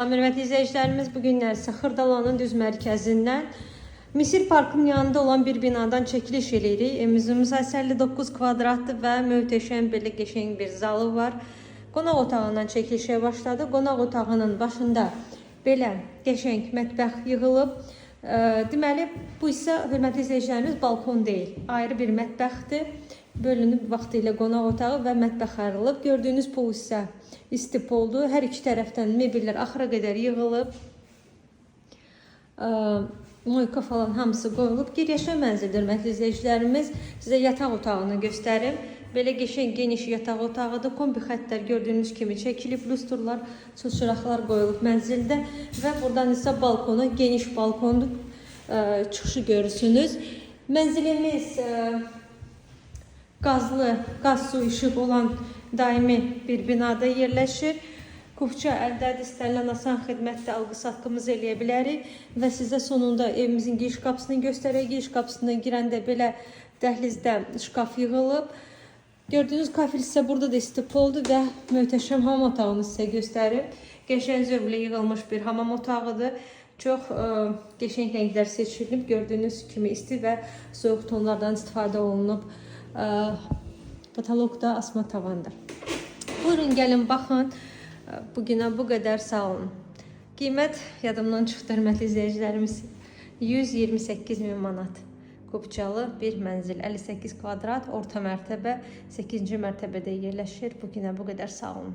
Hörmətli izləyicilərimiz, bu günlər isə Xırdalanın düz mərkəzindən Misir Parkının yanında olan bir binadan çəkiliş edirik. Evimizin 59 kvadratlı və möhtəşəm belə qəşəng bir zalı var. Qonaq otağından çəkilişə başladı. Qonaq otağının başında belə qəşəng mətbəx yığılıb. Deməli, bu isə hörmətli izləyicilərimiz balkon deyil, ayrı bir mətbəxdir. Bölünüb vaxtilə qonaq otağı və mətbəx ayrılıb. Gördüyünüz pol isə isti poldur. Hər iki tərəfdən mebellər axıra qədər yığılıb. Moyka falan hamısı qoyulub. Giriş mənzildir hörmətli izləyicilərimiz. Sizə yataq otağını göstərim. Belə qəşəng geniş yataq otağıdır. Kombi xəttlər gördüyünüz kimi çəkilib. Lustrlar, çılçıraqlar qoyulub mənzildə. Və buradan isə balkonu, geniş balkondur. Çıxışı görürsünüz. Mənzilimiz qaz su işıq olan daimi bir binada yerləşir. Kupça əldədir, istənilən asan xidmətdə alqı-satqımız eləyə bilərik və sizə sonunda evimizin giriş qapısını göstərək. Giriş qapısına girəndə belə dəhlizdə şkaf yığılıb. Gördüyünüz kafel isə burada da isti poldur və möhtəşəm hamam otağını sizə göstərim. Qəşəng zövqlə yığılmış bir hamam otağıdır. Çox qəşəng rənglər seçilib. Gördüyünüz kimi isti və soyuq tonlardan istifadə olunub. Patologda asma tavandır. Buyurun, gəlin, baxın. Bugünə bu qədər, sağ olun. Qiymət yadımdan çıxdı hörmətli izləyicilərimiz. 128.000 manat. Kupçalı bir mənzil, 58 kvadrat, orta mərtəbə, 8-ci mərtəbədə yerləşir. Bugünə bu qədər, sağ olun.